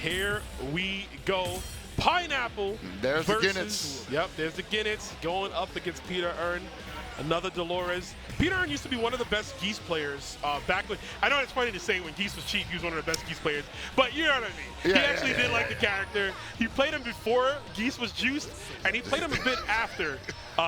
here we go. Pineapple There's the versus, Guinness. Yep, there's the Guinness going up against PiterErn. Another Dolores. PiterErn used to be one of the best Geese players back when, I know it's funny to say when Geese was cheap, he was one of the best Geese players, but you know what I mean. Yeah, he actually did like the character. He played him before Geese was juiced, and he played him a bit after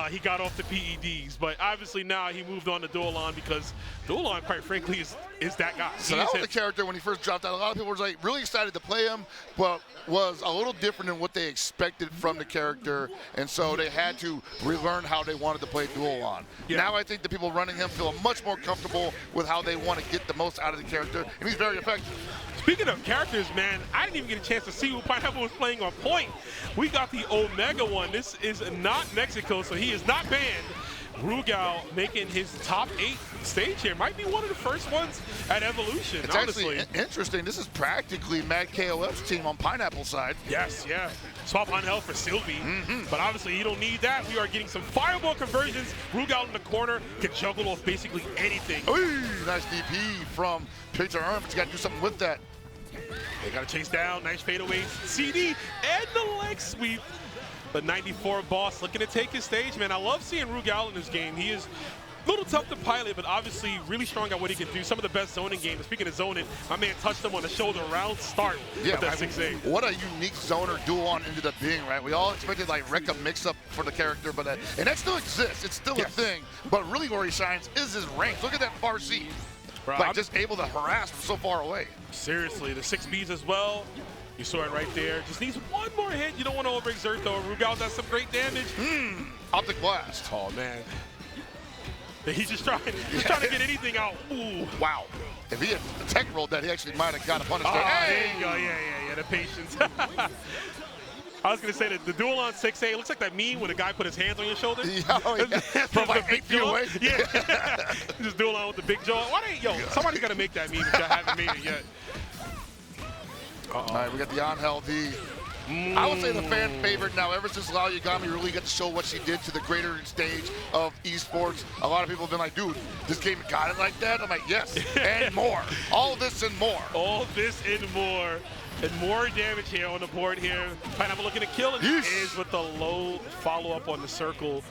he got off the PEDs. But obviously now he moved on to Dualon because Dualon, quite frankly, is that guy. So that was the character when he first dropped out. A lot of people were like really excited to play him, but was a little different than what they expected from the character, and so they had to relearn how they wanted to play Dualon. Yeah. Now I think the people running him feel much more comfortable with how they want to get the most out of the character, and he's very effective. Speaking of characters, man, I didn't even get a chance to see who Pineapple was playing on point. We got the Omega one. This is not Mexico, so he is not banned. Rugal making his top 8 stage here. Might be one of the first ones at Evolution, It's honestly. actually interesting. This is practically Mad KOF's team on Pineapple side. Yes, yeah. Swap on hell for Sylvie. But obviously you don't need that. We are getting some fireball conversions. Rugal in the corner can juggle off basically anything. Ooh, nice DP from PiterErn, but you got to do something with that. They got to chase down. Nice fadeaways. CD and the leg sweep. The 94 boss looking to take his stage, man. I love seeing Rugal in this game. He is a little tough to pilot, but obviously really strong at what he can do. Some of the best zoning games. Speaking of zoning, my man touched him on the shoulder round start with that 6-8. What a unique zoner Dualon ended up being, right? We all expected like Rekka mix-up for the character, but and that still exists. It's still a thing. But really where he shines is his range. Look at that far seat. Bro, like just able to harass from so far away. Seriously, the 6Bs as well. You saw it right there. Just needs one more hit. You don't want to overexert though. Rugal does some great damage. Optic blast. Oh man. He's just trying to get anything out. Ooh. Wow. If he had tech rolled that, he actually might have got a punish there. There you go. Yeah, the patience. I was going to say that the Dualon 6A looks like that meme when a guy put his hands on your shoulder. From like 8 feet away. Yeah. Just Dualon with the big jaw. Somebody's got to make that meme if y'all haven't made it yet. All right, we got the Angel D. I would say the fan favorite now. Ever since Lao Yagami really got to show what she did to the greater stage of esports, a lot of people have been like, dude, this game got it like that? I'm like, yes, and more. All this and more. All this and more. And more damage here on the board here. Pineapple looking to kill, and is with the low follow-up on the circle.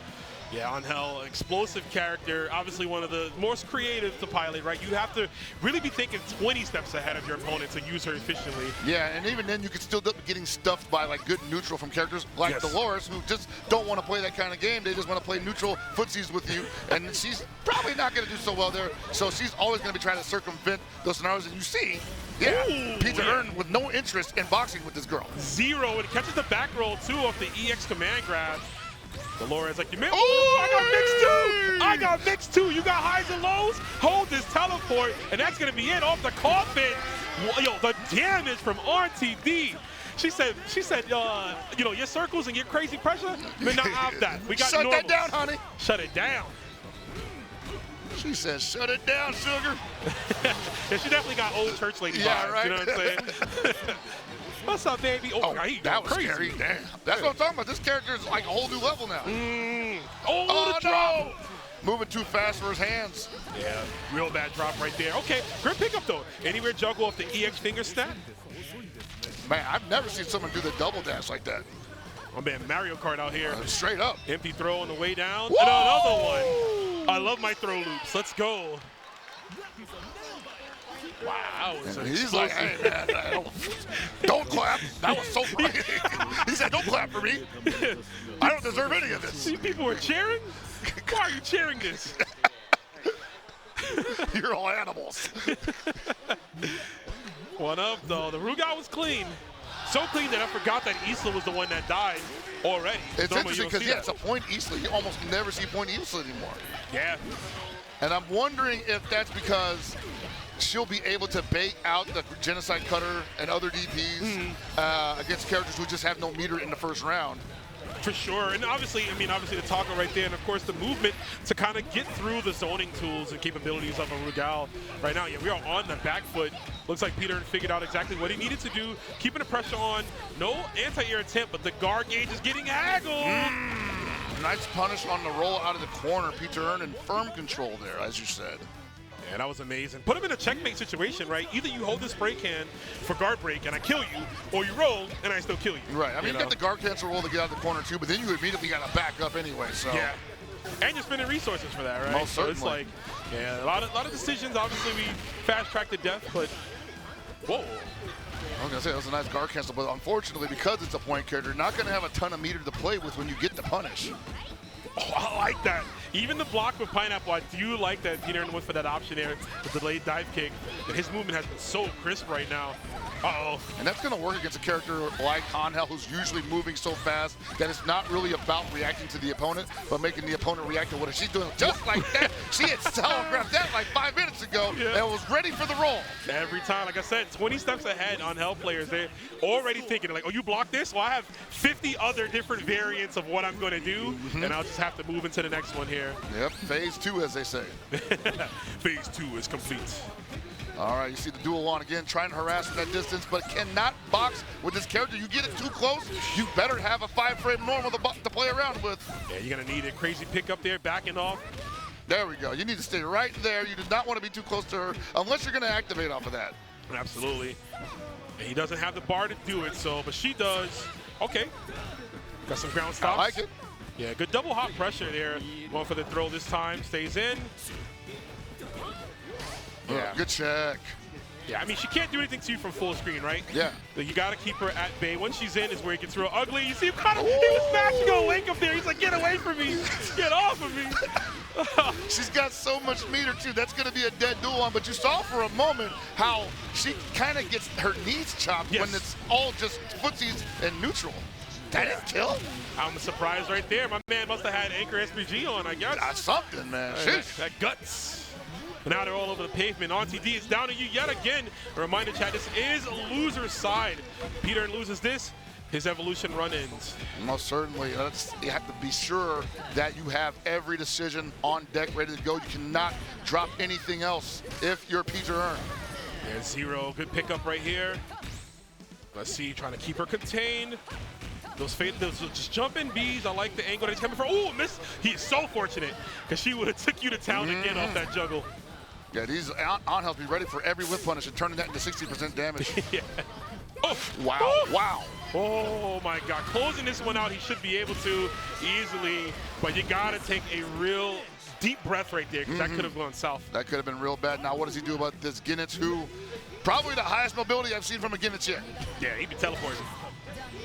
Yeah, Angel, explosive character, obviously one of the most creative to pilot, right? You have to really be thinking 20 steps ahead of your opponent to use her efficiently. Yeah, and even then you could still be getting stuffed by like good neutral from characters like Dolores, who just don't want to play that kind of game. They just want to play neutral footsies with you, and she's probably not going to do so well there. So she's always going to be trying to circumvent those scenarios, and you see, PiterErn with no interest in boxing with this girl. Zero, and catches the back roll too off the EX command grab. Dolores like, man, I got mixed too. You got highs and lows. Hold this teleport, and that's gonna be it off the coffin. Yo, the damage from RTD. She said, you know, your circles and your crazy pressure, may not have that. We got Shut normals. that down, honey. Shut it down. She says, shut it down, sugar. Yeah, she definitely got old church lady vibes, right. you know what I'm saying? What's up, baby? That was crazy. scary. Damn. That's what I'm talking about. This character is like a whole new level now. The drop. No. Moving too fast for his hands. Yeah, real bad drop right there. Okay, great pickup though. Anywhere juggle off the EX finger snap? Man, I've never seen someone do the double dash like that. Oh man, Mario Kart out here. Straight up. Empty throw on the way down. And another one. I love my throw loops. Let's go. Wow. He's like, hey, man, don't clap. That was so funny. He said, don't clap for me. I don't deserve any of this. See, people were cheering? Why are you cheering this? You're all animals. One up, though. The Rugal was clean. So clean that I forgot that Isla was the one that died already. It's interesting because, it's a point Isla. You almost never see point Isla anymore. Yeah. And I'm wondering if that's because she'll be able to bait out the Genocide Cutter and other DPs against characters who just have no meter in the first round. For sure, and obviously, the toggle right there, and of course the movement to kind of get through the zoning tools and capabilities of a Rugal right now. Yeah, we are on the back foot. Looks like PiterErn figured out exactly what he needed to do, keeping the pressure on. No anti-air attempt, but the guard gauge is getting haggled. Nice punish on the roll out of the corner. PiterErn in firm control there, as you said. Yeah, that was amazing. Put him in a checkmate situation, right? Either you hold the spray can for guard break and I kill you, or you roll and I still kill you. Right. I mean, you got the guard cancel roll to get out of the corner too, but then you immediately got to back up anyway. So. Yeah. And you're spending resources for that, right? Most certainly. So it's like, yeah, a lot of decisions. Obviously, we fast track to death, but whoa. I was gonna say that was a nice guard cancel, but unfortunately, because it's a point character, you're not gonna have a ton of meter to play with when you get the punish. Oh, I like that. Even the block with Pineapple, I do like that PiterErn went for that option there, the delayed dive kick. And his movement has been so crisp right now. Uh-oh. And that's going to work against a character like Angel, who's usually moving so fast that it's not really about reacting to the opponent, but making the opponent react to what she's doing. Just like that. She had telegraphed that like 5 minutes ago and was ready for the roll. Every time, like I said, 20 steps ahead on Hell players. They're already thinking, like, oh, you block this? Well, I have 50 other different variants of what I'm going to do, and I'll just have to move into the next one here. Yep, phase 2, as they say. Phase 2 is complete. All right, you see the dual on again, trying to harass from that distance, but cannot box with this character. You get it too close, you better have a 5-frame normal to play around with. Yeah, you're going to need a crazy pickup there, backing off. There we go. You need to stay right there. You do not want to be too close to her unless you're going to activate off of that. Absolutely. And he doesn't have the bar to do it, so, but she does. Okay. Got some ground stops. I like it. Yeah, good double hop pressure there. Going for the throw this time, stays in. Yeah, good check. Yeah, I mean, she can't do anything to you from full screen, right? Yeah. But you got to keep her at bay. Once she's in is where it gets real ugly. You see him kind of, he was smashing a link up there. He's like, get away from me. Get off of me. She's got so much meter, too. That's going to be a dead duel on. But you saw for a moment how she kind of gets her knees chopped when it's all just footsies and neutral. That didn't kill? I'm surprised right there. My man must have had Anchor SPG on, I guess. That's something, man. That guts. Now they're all over the pavement. Auntie D is down to you yet again. A reminder, chat, this is loser's side. PiterErn loses this, his evolution run ends. Most certainly. You have to be sure that you have every decision on deck ready to go. You cannot drop anything else if you're PiterErn. There's Zero. Good pickup right here. Let's see, trying to keep her contained. Those just jumping Bs. I like the angle that he's coming from. Oh, miss. He is so fortunate because she would have took you to town again off that juggle. Yeah, these on-health be ready for every whip punish and turning that into 60% damage. Yeah. Oh, wow, wow. Oh my God, closing this one out, he should be able to easily, but you gotta take a real deep breath right there because that could have gone south. That could have been real bad. Now what does he do about this Ginnitz, who probably the highest mobility I've seen from a Ginnitz yet? Yeah, he be teleporting.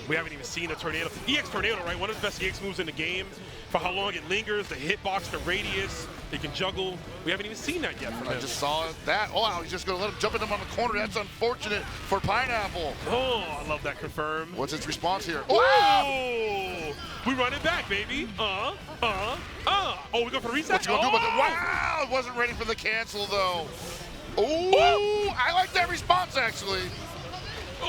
We haven't even seen a tornado. EX Tornado, right? One of the best EX moves in the game. For how long it lingers, the hitbox, the radius, they can juggle. We haven't even seen that yet from him. I just saw that. Oh, wow, he's just going to let him jump into him on the corner. That's unfortunate for Pineapple. Oh, I love that confirm. What's his response here? Oh! We run it back, baby. Oh, we go for the reset? What you going to do about the wow! Wasn't ready for the cancel, though. Oh, I like that response, actually.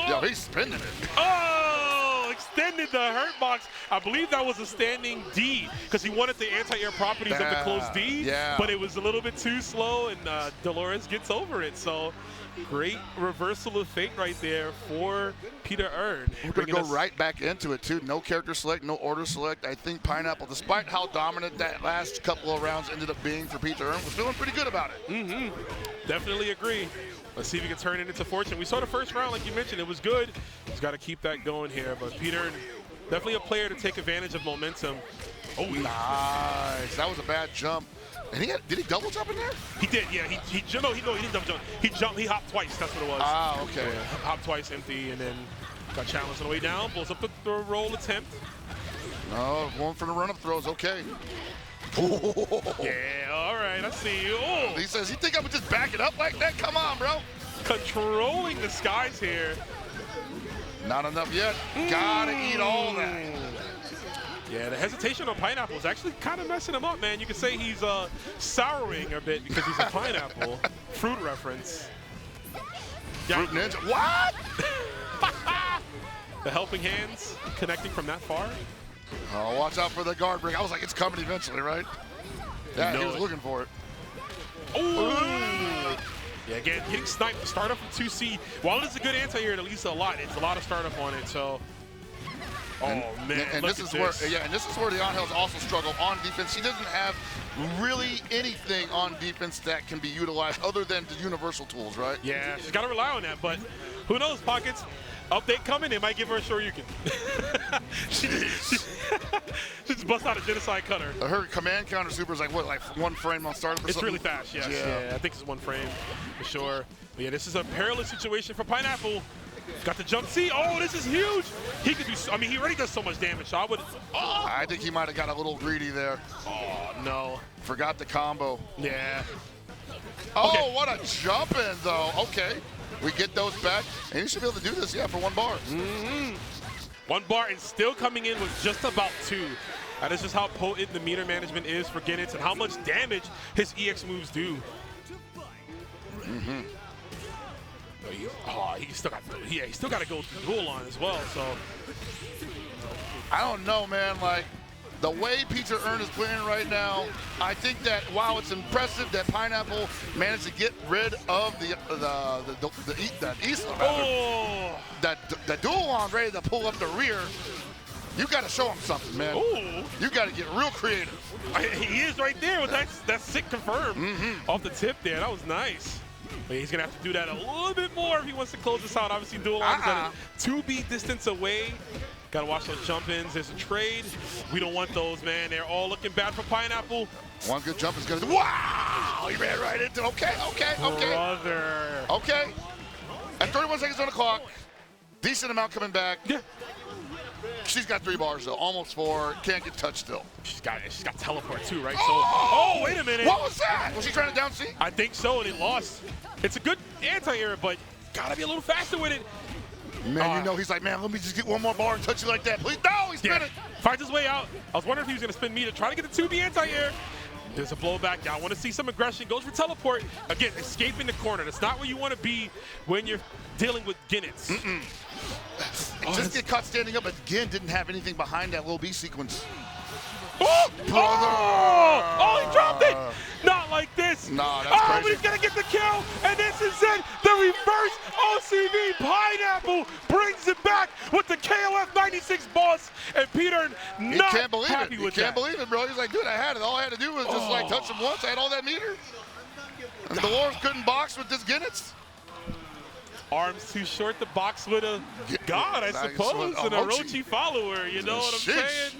Yo, he's spinning it. Oh, extended the hurt box. I believe that was a standing D because he wanted the anti-air properties of the closed D, but it was a little bit too slow, and Dolores gets over it. So great reversal of fate right there for PiterErn. We're going to go right back into it, too. No character select, no order select. I think Pineapple, despite how dominant that last couple of rounds ended up being for PiterErn, was feeling pretty good about it. Definitely agree. Let's see if he can turn it into fortune. We saw the first round, like you mentioned, it was good. He's got to keep that going here, but PiterErn, definitely a player to take advantage of momentum. Oh, nice. That was a bad jump. And did he double jump in there? He did, yeah. He didn't double jump. He hopped twice, that's what it was. Ah, okay. So, hopped twice, empty, and then got challenged on the way down. Pulls up the roll attempt. No, going for the run-up throws, okay. Yeah, all right, I see you. Oh. He says, you think I would just back it up like that? Come on, bro. Controlling the skies here. Not enough yet. Gotta eat all that. Yeah, the hesitation on Pineapple is actually kind of messing him up, man. You could say he's souring a bit because he's a pineapple. Fruit reference. Fruit Ninja. What? The helping hands connecting from that far. Oh, watch out for the guard break. I was like, it's coming eventually, right? Yeah, he was looking for it. Oh! Yeah, again, getting sniped to start up from 2C. While it's a good anti-air, at least it's a lot of startup on it, so. Oh man, and look this at is where, this. yeah, and this is where the Angels also struggle on defense. He doesn't have really anything on defense that can be utilized other than the universal tools, right? Yeah, she's got to rely on that, but who knows, Pockets? Update coming, they might give her a Shoryuken. she just bust out a genocide cutter. Her command counter super is like, what, like 1 frame on start or It's something? really fast, yes. Yeah. I think it's 1 frame for sure. But yeah, this is a perilous situation for Pineapple. Got the jump C. Oh, this is huge. He could do, I mean, he already does so much damage, so I would. Oh. I think he might have got a little greedy there. Oh, no. Forgot the combo. Yeah. Oh, Okay. what a jump in, though. Okay. We get those back, and he should be able to do this, yeah, for 1 bar. 1 bar and still coming in with just about 2. That is just how potent the meter management is for Ginnets and how much damage his EX moves do. He still got, yeah, he still got to go through dual line as well. So I don't know, man. Like, the way PiterErn is playing right now, I think that while it's impressive that Pineapple managed to get rid of that East, that dual line ready to pull up the rear, you got to show him something, man. Ooh. You got to get real creative. He is right there with that sick confirm off the tip there. That was nice. But he's going to have to do that a little bit more if he wants to close this out. Obviously, dual line is at a 2B distance away. Got to watch those jump-ins. There's a trade. We don't want those, man. They're all looking bad for Pineapple. 1 good jump is going to do. Wow! He ran right into it. Okay. Brother. Okay. At 31 seconds on the clock. Decent amount coming back. Yeah. She's got 3 bars, though. Almost 4. Can't get touched still. She's got teleport, too, right? Oh! So, wait a minute. What was that? Was she trying to down C? I think so, and it lost. It's a good anti-air, but got to be a little faster with it. Man, you know, he's like, man, let me just get 1 more bar and touch you like that. Please, no, he's spinning. Finds his way out. I was wondering if he was going to spin me to try to get the 2B anti-air. There's a blowback. I want to see some aggression. Goes for teleport. Again, escaping the corner. That's not where you want to be when you're dealing with Ginnets. Just get caught standing up, but again, didn't have anything behind that little B sequence. Oh! Brother! Oh, he dropped it! Not like this. Nah, that's crazy. But he's going to get the kill, and this is it. The reverse OCV Pineapple brings it back with the KOF 96 boss, and PiterErn not happy with that. He can't believe it, bro. He's like, dude, I had it. All I had to do was just like touch him once. I had all that meter. And Dolores couldn't box with this Ginnets. Arms too short to box with a god, I suppose, and a Orochi follower. You know what I'm saying?